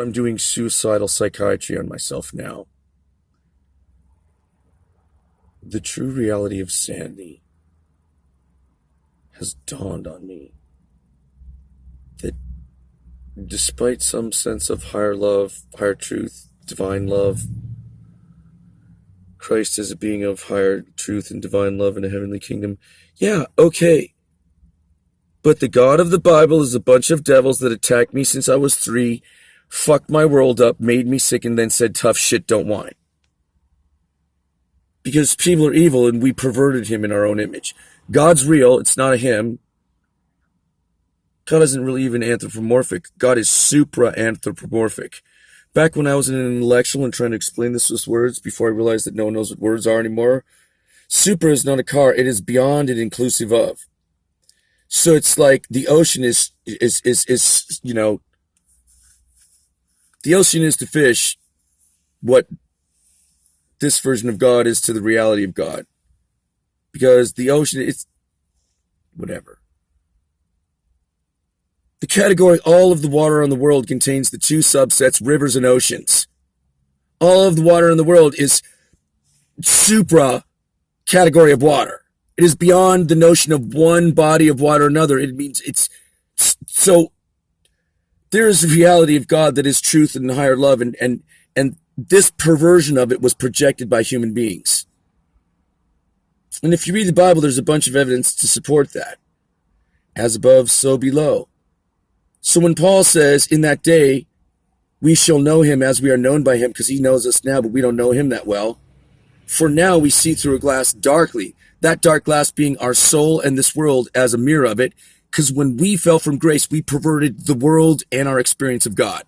I'm doing suicidal psychiatry on myself now. The true reality of sanity has dawned on me. That despite some sense of higher love, higher truth, divine love, Christ as a being of higher truth and divine love in a heavenly kingdom, yeah, okay. But the God of the Bible is a bunch of devils that attacked me since I was 3, fucked my world up, made me sick, and then said, tough shit, don't whine. Because people are evil and we perverted him in our own image. God's real, it's not a him. God isn't really even anthropomorphic. God is supra-anthropomorphic. Back when I was an intellectual and trying to explain this with words before I realized that no one knows what words are anymore, supra is not a car, it is beyond and inclusive of. So it's like the ocean is you know, the ocean is to fish what this version of God is to the reality of God. Because the ocean, it's whatever. The category all of the water on the world contains the 2 subsets, rivers and oceans. All of the water in the world is supra category of water. It is beyond the notion of one body of water or another. It means it's so there is a reality of God that is truth and higher love, and this perversion of it was projected by human beings. And if you read the Bible, there's a bunch of evidence to support that. As above, so below. So when Paul says, in that day, we shall know him as we are known by him, because he knows us now, but we don't know him that well. For now we see through a glass darkly, that dark glass being our soul and this world as a mirror of it, because when we fell from grace, we perverted the world and our experience of God.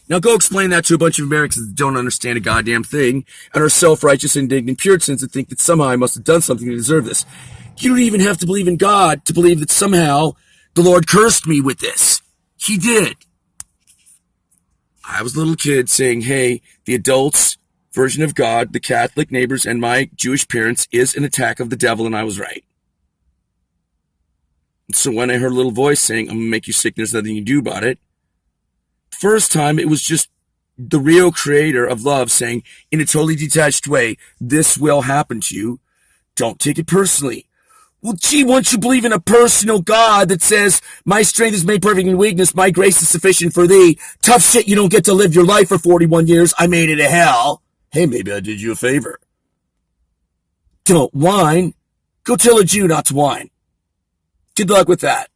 Now go explain that to a bunch of Americans that don't understand a goddamn thing and are self-righteous, indignant Puritans that think that somehow I must have done something to deserve this. You don't even have to believe in God to believe that somehow the Lord cursed me with this. He did. I was a little kid saying, hey, the adults' version of God, the Catholic neighbors, and my Jewish parents is an attack of the devil, and I was right. So when I heard a little voice saying, I'm going to make you sick, there's nothing you can do about it, first time it was just the real creator of love saying, in a totally detached way, this will happen to you. Don't take it personally. Well, gee, once you believe in a personal God that says, my strength is made perfect in weakness, my grace is sufficient for thee. Tough shit, you don't get to live your life for 41 years. I made it a hell. Hey, maybe I did you a favor. Don't whine. Go tell a Jew not to whine. Good luck with that.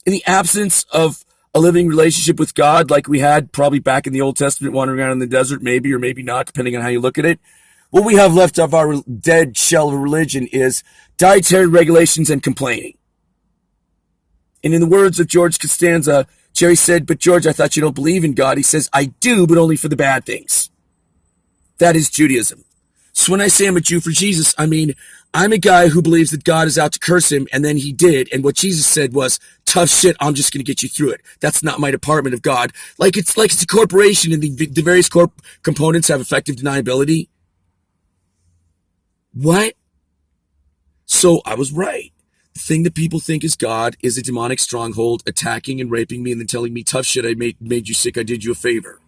In the absence of a living relationship with God like we had probably back in the Old Testament, wandering around in the desert, maybe or maybe not, depending on how you look at it, what we have left of our dead shell of religion is dietary regulations and complaining. And in the words of George Costanza, Jerry said, but George, I thought you don't believe in God. He says, I do, but only for the bad things. That is Judaism. So when I say I'm a Jew for Jesus, I mean, I'm a guy who believes that God is out to curse him, and then he did. And what Jesus said was, tough shit, I'm just going to get you through it. That's not my department of God. Like it's a corporation, and the various components have effective deniability. What? So I was right. The thing that people think is God is a demonic stronghold attacking and raping me and then telling me, tough shit, I made you sick, I did you a favor.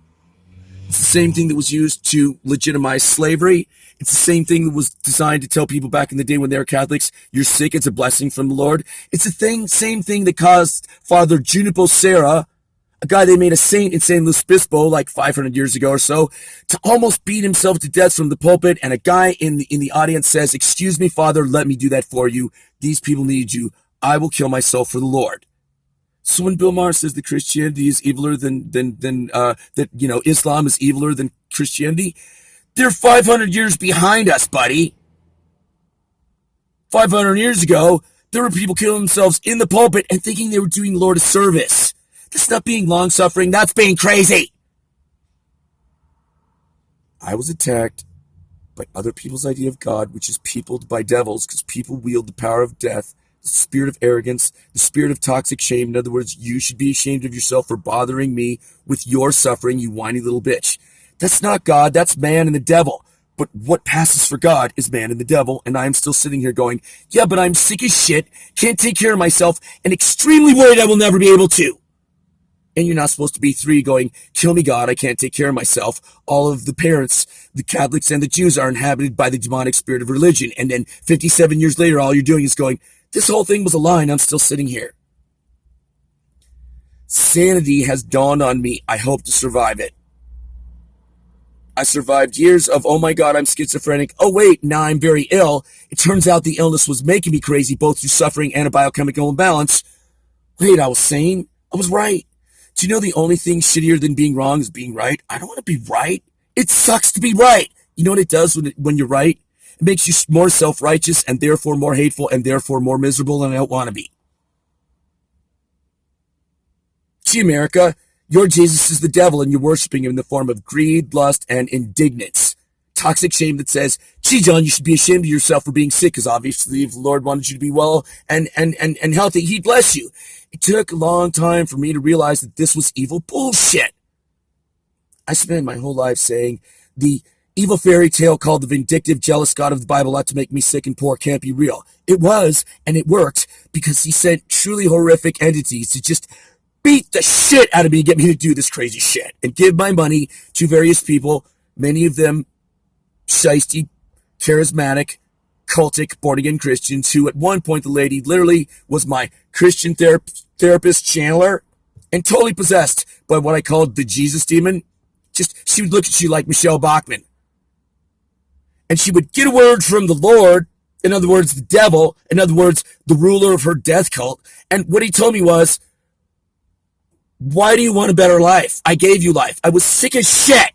It's the same thing that was used to legitimize slavery. It's the same thing that was designed to tell people back in the day when they were Catholics, you're sick, it's a blessing from the Lord. It's the same thing that caused Father Junipo Serra, a guy they made a saint in San Luis Obispo like 500 years ago or so, to almost beat himself to death from the pulpit. And a guy in the audience says, excuse me, Father, let me do that for you. These people need you. I will kill myself for the Lord. So when Bill Maher says that Christianity is eviler that Islam is eviler than Christianity, they're 500 years behind us, buddy. 500 years ago, there were people killing themselves in the pulpit and thinking they were doing the Lord a service. That's not being long-suffering. That's being crazy. I was attacked by other people's idea of God, which is peopled by devils, because people wield the power of death, the spirit of arrogance, the spirit of toxic shame. In other words, you should be ashamed of yourself for bothering me with your suffering, you whiny little bitch. That's not God. That's man and the devil. But what passes for God is man and the devil, and I'm still sitting here going, yeah, but I'm sick as shit, can't take care of myself, and extremely worried I will never be able to. And you're not supposed to be 3 going, kill me, God, I can't take care of myself. All of the parents, the Catholics and the Jews, are inhabited by the demonic spirit of religion. And then 57 years later, all you're doing is going, this whole thing was a lie and I'm still sitting here. Sanity has dawned on me. I hope to survive it. I survived years of, oh my God, I'm schizophrenic. Oh wait, now I'm very ill. It turns out the illness was making me crazy, both through suffering and a biochemical imbalance. Wait, I was sane. I was right. Do you know the only thing shittier than being wrong is being right? I don't want to be right. It sucks to be right. You know what it does when you're right? It makes you more self-righteous and therefore more hateful and therefore more miserable, and I don't want to be. Gee, America, your Jesus is the devil and you're worshiping him in the form of greed, lust, and indignance. Toxic shame that says, gee, John, you should be ashamed of yourself for being sick, because obviously if the Lord wanted you to be well and healthy, he'd bless you. It took a long time for me to realize that this was evil bullshit. I spent my whole life saying the evil fairy tale called the vindictive, jealous God of the Bible ought to make me sick and poor can't be real. It was, and it worked, because he sent truly horrific entities to just beat the shit out of me and get me to do this crazy shit and give my money to various people, many of them shiesty, charismatic, cultic, born-again Christians, who at one point the lady literally was my Christian therapist channeler and totally possessed by what I called the Jesus demon. Just, she would look at you like Michelle Bachman. And she would get a word from the Lord, in other words, the devil, in other words, the ruler of her death cult. And what he told me was, why do you want a better life? I gave you life. I was sick as shit.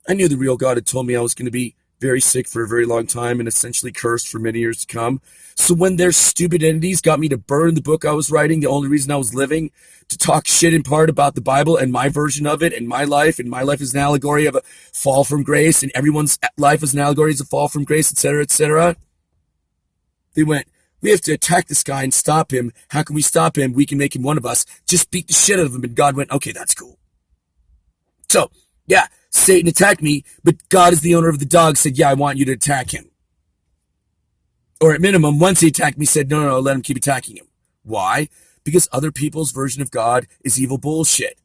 I knew the real God had told me I was going to be very sick for a very long time and essentially cursed for many years to come. So when their stupid entities got me to burn the book I was writing, the only reason I was living, to talk shit in part about the Bible and my version of it and my life is an allegory of a fall from grace, and everyone's life is an allegory of a fall from grace, etc., etc., they went, we have to attack this guy and stop him. How can we stop him? We can make him one of us. Just beat the shit out of him. And God went, okay, that's cool. So, yeah, Satan attacked me, but God, as the owner of the dog, said, yeah, I want you to attack him. Or at minimum, once he attacked me, said, no, let him keep attacking him. Why? Because other people's version of God is evil bullshit.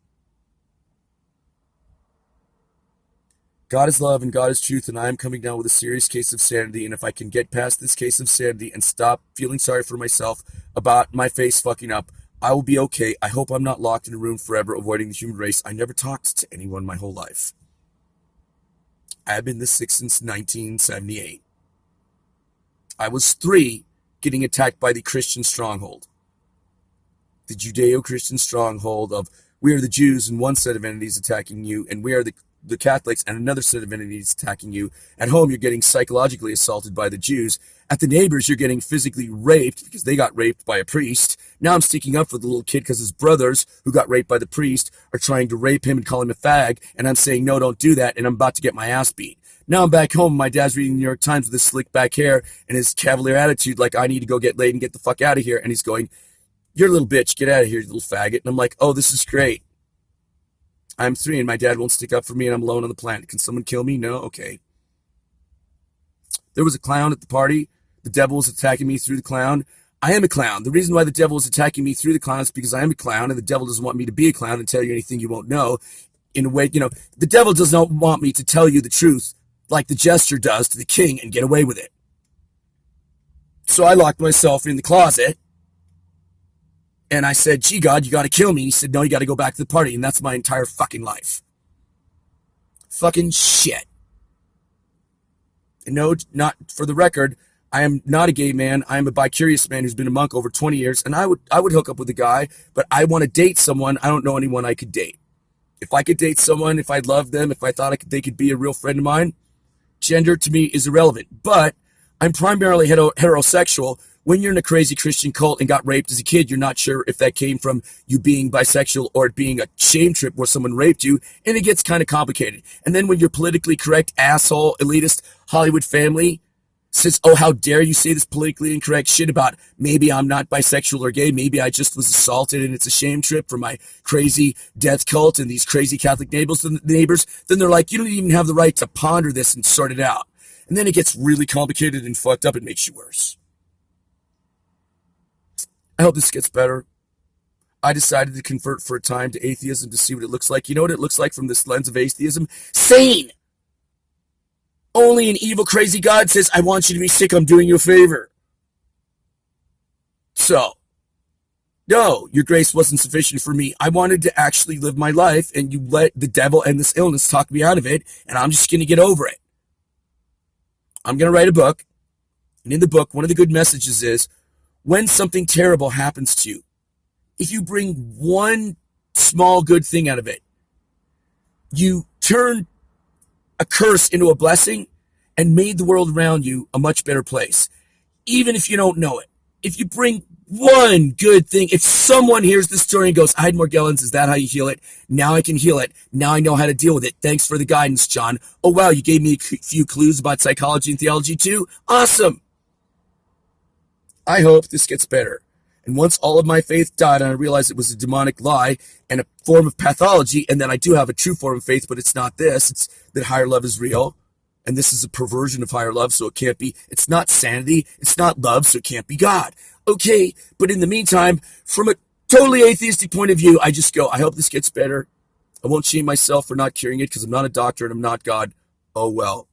God is love and God is truth, and I am coming down with a serious case of sanity, and if I can get past this case of sanity and stop feeling sorry for myself about my face fucking up, I will be okay. I hope I'm not locked in a room forever avoiding the human race. I never talked to anyone my whole life. I have been this sick since 1978. I was 3 getting attacked by the Christian stronghold. The Judeo-Christian stronghold of we are the Jews and one set of entities attacking you, and we are the Catholics and another set of entities attacking you. At home, you're getting psychologically assaulted by the Jews. At the neighbors, you're getting physically raped because they got raped by a priest. Now I'm sticking up for the little kid because his brothers, who got raped by the priest, are trying to rape him and call him a fag, and I'm saying, no, don't do that, and I'm about to get my ass beat. Now I'm back home, my dad's reading the New York Times with his slick back hair and his cavalier attitude like I need to go get laid and get the fuck out of here, and he's going, you're a little bitch, get out of here, you little faggot. And I'm like, oh, this is great. I'm 3 and my dad won't stick up for me and I'm alone on the planet. Can someone kill me? No? Okay. There was a clown at the party. The devil was attacking me through the clown. I am a clown. The reason why the devil is attacking me through the clown is because I am a clown, and the devil doesn't want me to be a clown and tell you anything you won't know. In a way, the devil does not want me to tell you the truth like the jester does to the king and get away with it. So I locked myself in the closet. And I said, gee, God, you got to kill me. He said, no, you got to go back to the party. And that's my entire fucking life. Fucking shit. And no, not for the record, I am not a gay man. I am a bi-curious man who's been a monk over 20 years. And I would hook up with a guy, but I want to date someone. I don't know anyone I could date. If I could date someone, if I loved them, if I thought they could be a real friend of mine, gender to me is irrelevant. But I'm primarily heterosexual. When you're in a crazy Christian cult and got raped as a kid, you're not sure if that came from you being bisexual or it being a shame trip where someone raped you, and it gets kind of complicated. And then when your politically correct, asshole, elitist Hollywood family says, oh, how dare you say this politically incorrect shit about maybe I'm not bisexual or gay, maybe I just was assaulted and it's a shame trip for my crazy death cult and these crazy Catholic neighbors, then they're like, you don't even have the right to ponder this and sort it out. And then it gets really complicated and fucked up. It makes you worse. I hope this gets better. I decided to convert for a time to atheism to see what it looks like. You know what it looks like from this lens of atheism? Sane! Only an evil, crazy God says, I want you to be sick, I'm doing you a favor. So, no, your grace wasn't sufficient for me. I wanted to actually live my life, and you let the devil and this illness talk me out of it, and I'm just going to get over it. I'm going to write a book, and in the book, one of the good messages is, when something terrible happens to you, if you bring one small good thing out of it, you turn a curse into a blessing and made the world around you a much better place, even if you don't know it. If you bring one good thing, if someone hears the story and goes, I had Morgellons, is that how you heal it? Now I can heal it. Now I know how to deal with it. Thanks for the guidance, John. Oh, wow, you gave me a few clues about psychology and theology too? Awesome. I hope this gets better. And once all of my faith died and I realized it was a demonic lie and a form of pathology, and then I do have a true form of faith, but it's not this. It's that higher love is real. And this is a perversion of higher love, so it can't be. It's not sanity. It's not love, so it can't be God. Okay, but in the meantime, from a totally atheistic point of view, I just go, I hope this gets better. I won't shame myself for not curing it because I'm not a doctor and I'm not God. Oh, well.